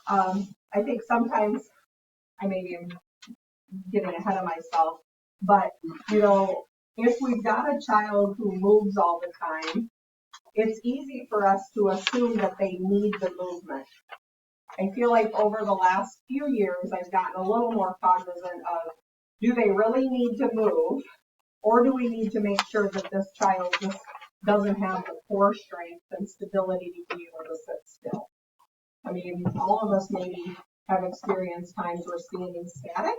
I think sometimes I maybe am getting ahead of myself, but you know, if we've got a child who moves all the time, it's easy for us to assume that they need the movement. I feel like over the last few years, I've gotten a little more cognizant of, do they really need to move, or do we need to make sure that this child just doesn't have the core strength and stability to be able to sit still? I mean, all of us maybe have experienced times where standing static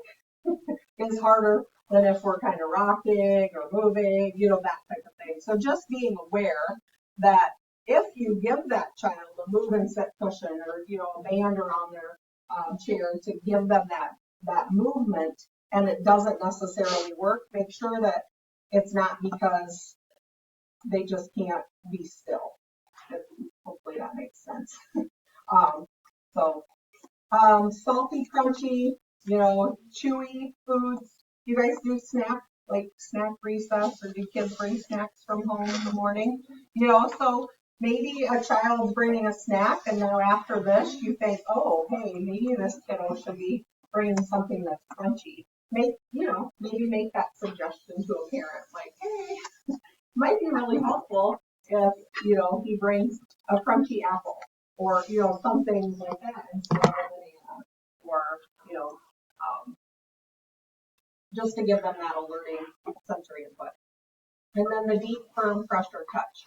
is harder than if we're kind of rocking or moving, you know, that type of thing. So just being aware that if you give that child a move and sit cushion or, you know, a band around their chair to give them that movement and it doesn't necessarily work, make sure that it's not because they just can't be still. Hopefully that makes sense. Salty, crunchy, you know, chewy foods. You guys do snack recess, or do kids bring snacks from home in the morning? You know, so maybe a child's bringing a snack and now after this you think, oh, hey, maybe this kiddo should be bringing something that's crunchy. Maybe make that suggestion to a parent, like, hey, might be really helpful if, you know, he brings a crunchy apple or, you know, something like that instead of a banana, or, you know, just to give them that alerting sensory input. And then the deep, firm pressure touch.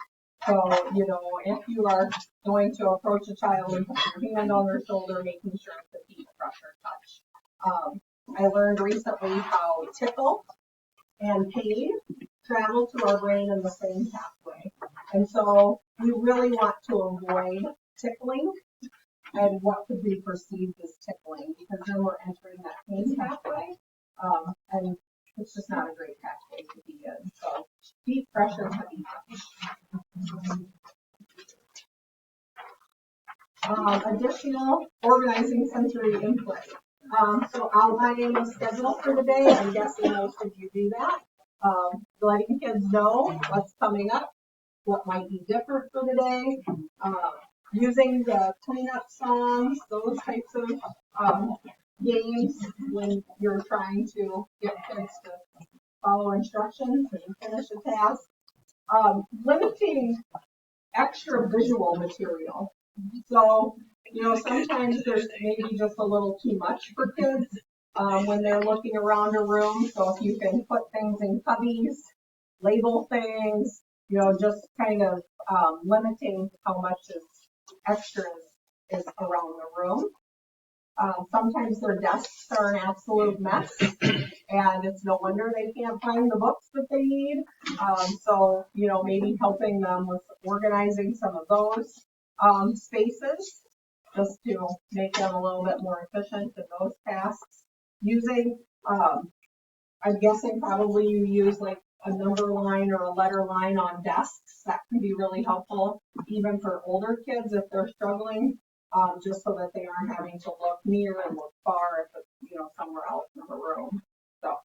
So, you know, if you are going to approach a child and put your hand on their shoulder, making sure it's a deep pressure touch. I learned recently how tickle and pain travel to our brain in the same pathway. And so we really want to avoid tickling and what could be perceived as tickling, because then we're entering that pain pathway. And it's just not a great pathway to be in. So deep pressure, heavy touch. Additional organizing sensory input. So outlining the schedule for the day. I'm guessing most of you do that. Letting kids know what's coming up, what might be different for the day. Using the cleanup songs, those types of games when you're trying to get kids to follow instructions and finish a task. Limiting extra visual material. So, you know, sometimes there's maybe just a little too much for kids when they're looking around a room. So if you can put things in cubbies, label things, you know, just kind of limiting how much extra is around the room. Sometimes their desks are an absolute mess, and it's no wonder they can't find the books that they need. So, you know, maybe helping them with organizing some of those spaces, just to make them a little bit more efficient in those tasks. Using, I'm guessing probably you use like a number line or a letter line on desks. That can be really helpful, even for older kids if they're struggling. Just so that they aren't having to look near and look far if it's, you know, somewhere else in the room. So,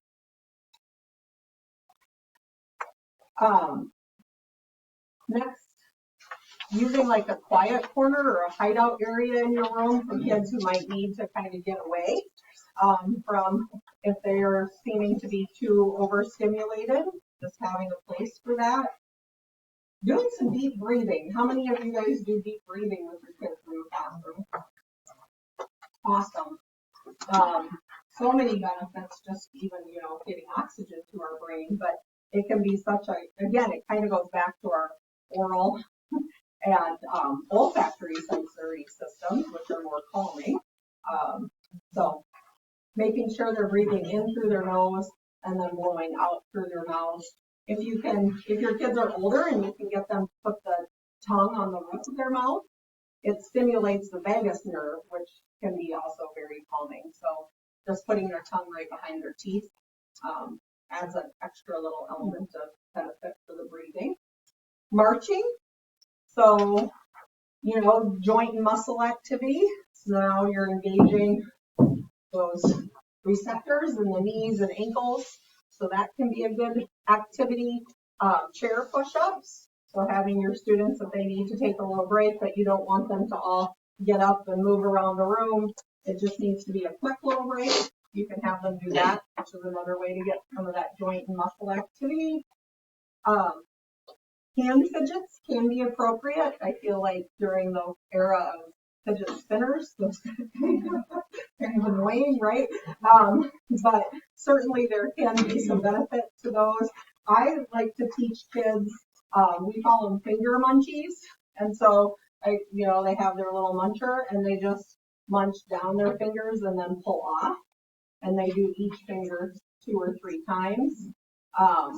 next, using like a quiet corner or a hideout area in your room for kids who might need to kind of get away from if they're seeming to be too overstimulated, just having a place for that. Doing some deep breathing. How many of you guys do deep breathing with your kids in the classroom? Awesome. So many benefits, just even, you know, getting oxygen to our brain, but it can be such again, it kind of goes back to our oral and olfactory sensory systems, which are more calming. So making sure they're breathing in through their nose and then blowing out through their mouth. If your kids are older and you can get them to put the tongue on the roof of their mouth, it stimulates the vagus nerve, which can be also very calming. So just putting their tongue right behind their teeth adds an extra little element of benefit for the breathing. Marching, so, you know, joint and muscle activity. So now you're engaging those receptors in the knees and ankles. So that can be a good activity. Chair push-ups. So having your students, if they need to take a little break, but you don't want them to all get up and move around the room. It just needs to be a quick little break. You can have them do that, which is another way to get some of that joint and muscle activity. Hand fidgets can be appropriate. I feel like during the era of fidget spinners, those kind of annoying, right? But certainly there can be some benefit to those. I like to teach kids, we call them finger munchies. And so, they have their little muncher and they just munch down their fingers and then pull off. And they do each finger 2 or 3 times. I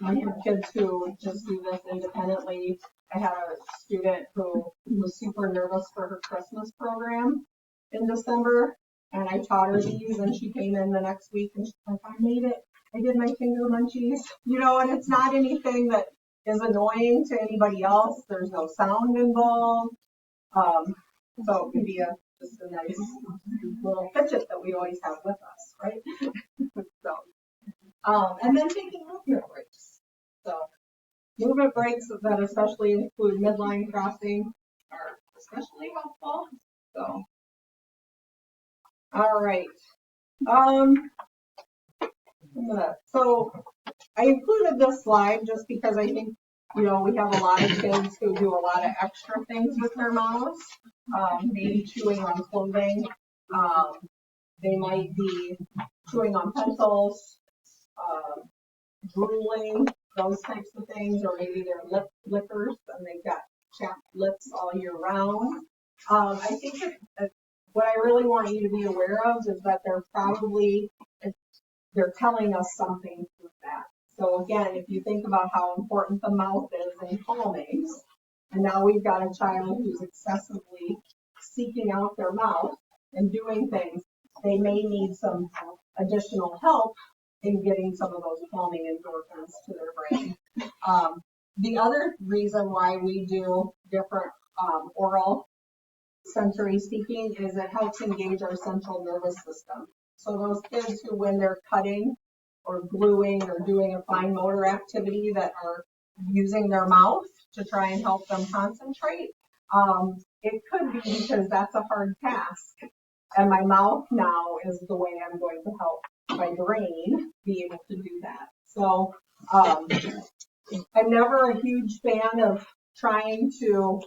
have kids who just do this independently. I had a student who was super nervous for her Christmas program in December, and I taught her these, and she came in the next week and she's like, I made it. I did my finger munchies, and it's not anything that is annoying to anybody else. There's no sound involved. So it can be just a nice little fidget that we always have with us, right? And then taking movement breaks. So movement breaks that especially include midline crossing are especially helpful. So, all right. So I included this slide just because I think, we have a lot of kids who do a lot of extra things with their mouths, maybe chewing on clothing. They might be chewing on pencils, drooling, those types of things, or maybe they're lip lickers and they've got chapped lips all year round. I think that what I really want you to be aware of is that they're telling us something with that. So again, if you think about how important the mouth is in calming, and now we've got a child who's excessively seeking out their mouth and doing things, they may need some additional help in getting some of those calming endorphins to their brain. The other reason why we do different oral sensory speaking is it helps engage our central nervous system. So those kids who, when they're cutting or gluing or doing a fine motor activity that are using their mouth to try and help them concentrate, it could be because that's a hard task. And my mouth now is the way I'm going to help my brain be able to do that. So I'm never a huge fan of trying to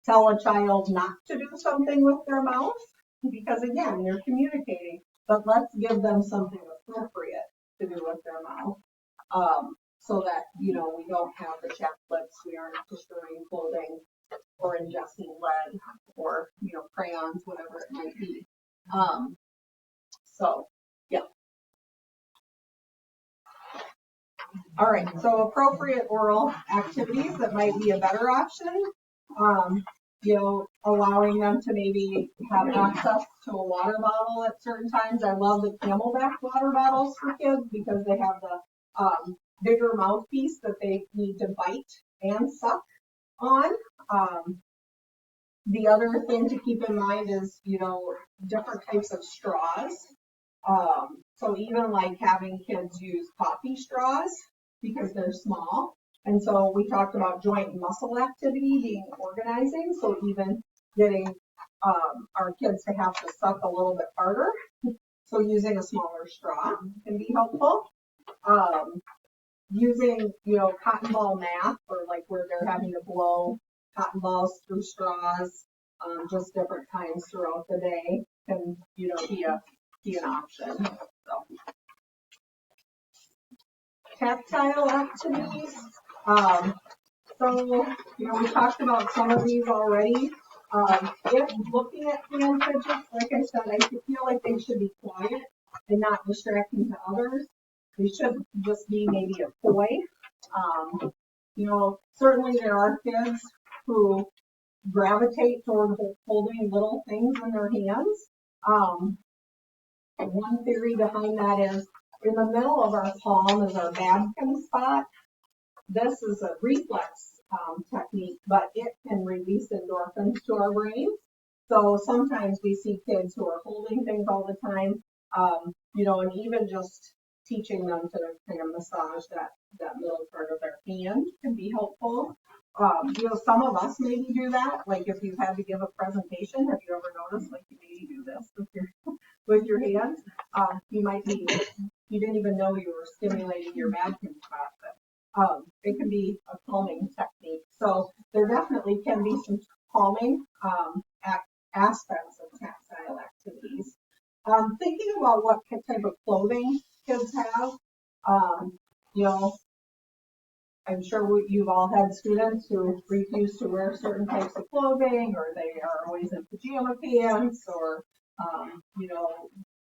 tell a child not to do something with their mouth because, again, you're communicating. But let's give them something appropriate to do with their mouth so that, we don't have the chapped lips, we aren't destroying clothing or ingesting lead or, crayons, whatever it might be. So, yeah. All right, so appropriate oral activities that might be a better option. Allowing them to maybe have access to a water bottle at certain times. I love the Camelback water bottles for kids because they have the bigger mouthpiece that they need to bite and suck on. The other thing to keep in mind is, different types of straws. So even like having kids use coffee straws because they're small. And so we talked about joint and muscle activity being organizing. So even getting our kids to have to suck a little bit harder. So using a smaller straw can be helpful. Using, cotton ball math or like where they're having to blow cotton balls through straws, just different times throughout the day can, be an option. So. Tactile activities. So, we talked about some of these already. If looking at hand fidgets, like I said, I feel like they should be quiet and not distracting to others. They should just be maybe a toy. Certainly there are kids who gravitate toward holding little things in their hands. One theory behind that is in the middle of our palm is our Babkin spot. This is a reflex technique, but it can release endorphins to our brain. So sometimes we see kids who are holding things all the time, and even just teaching them to kind of massage that middle part of their hand can be helpful. Some of us maybe do that. Like if you've had to give a presentation, have you ever noticed like you maybe do this with your hands? You didn't even know you were stimulating your vacuum process. It can be a calming technique. So there definitely can be some calming aspects of tactile activities. Thinking about what type of clothing kids have, you know, I'm sure you've all had students who refuse to wear certain types of clothing, or they are always in pajama pants, or,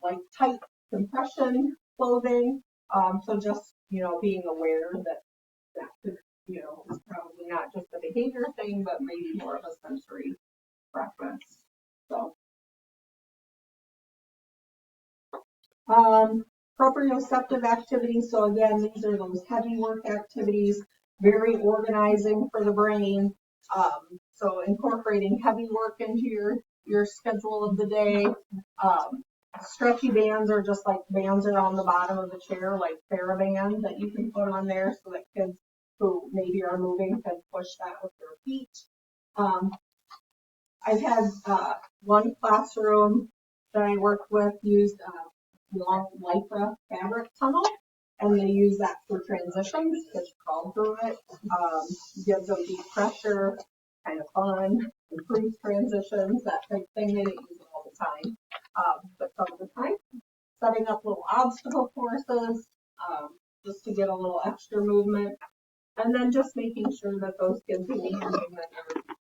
like tight compression clothing. So just, being aware that could, is probably not just a behavior thing, but maybe more of a sensory preference. So, proprioceptive activities. So again, these are those heavy work activities, very organizing for the brain. So incorporating heavy work into your schedule of the day. Stretchy bands are just like bands around the bottom of the chair, like TheraBand that you can put on there so that kids who maybe are moving can push that with their feet. I've had one classroom that I worked with used long lycra fabric tunnel, and they use that for transitions, just crawl through it, gives them deep pressure, kind of fun, improves transitions, that type of thing. They didn't use it all the time, but some of the time, setting up little obstacle courses, just to get a little extra movement, and then just making sure that those kids who need movement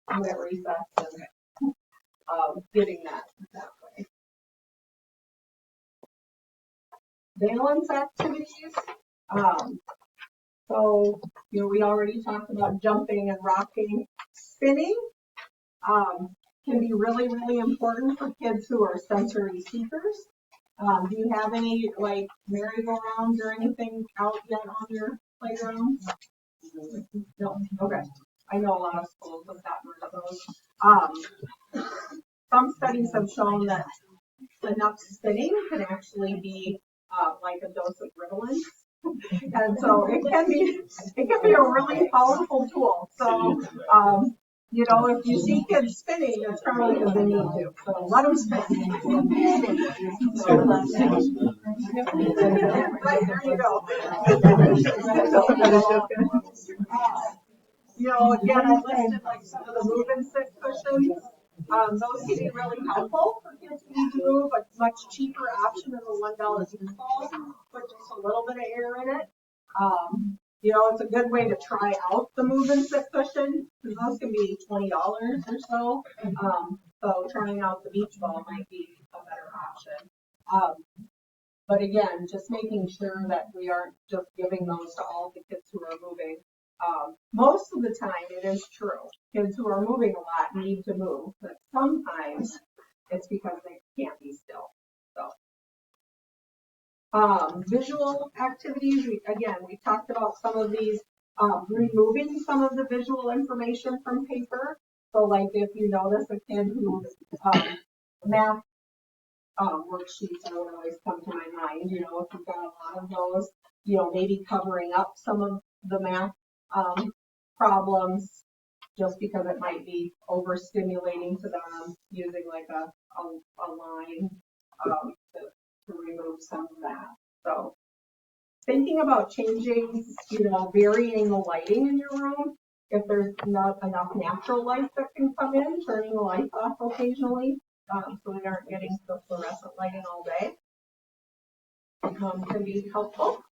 are at recess and getting that way. Balance activities. So, we already talked about jumping and rocking. Spinning can be really, really important for kids who are sensory seekers. Do you have any, like, merry-go-rounds or anything out yet on your playground? No? Okay. I know a lot of schools have gotten rid of those. Some studies have shown that enough spinning can actually be like a dose of Ritalin. And so it can be a really powerful tool. So, if you see kids spinning, that's probably because they need to. So let them spin. Right, there you go. Again, I listed like some of the move and sit cushions. Those can be really helpful for kids who need to move. A much cheaper option is a $1 install, with just a little bit of air in it. It's a good way to try out the move and sit cushion, because those can be $20 or so. So trying out the beach ball might be a better option. But again, just making sure that we aren't just giving those to all the kids who are moving. Most of the time, it is true. Kids who are moving a lot need to move, but sometimes it's because they can't be still. So, visual activities. We talked about some of these. Removing some of the visual information from paper. So, like if you notice a kid who math worksheets are what always come to my mind. If you've got a lot of those, maybe covering up some of the math problems just because it might be overstimulating to them, using like a line to remove some of that. So thinking about changing, varying the lighting in your room. If there's not enough natural light that can come in, turning the lights off occasionally, so we aren't getting the fluorescent lighting all day, can be helpful.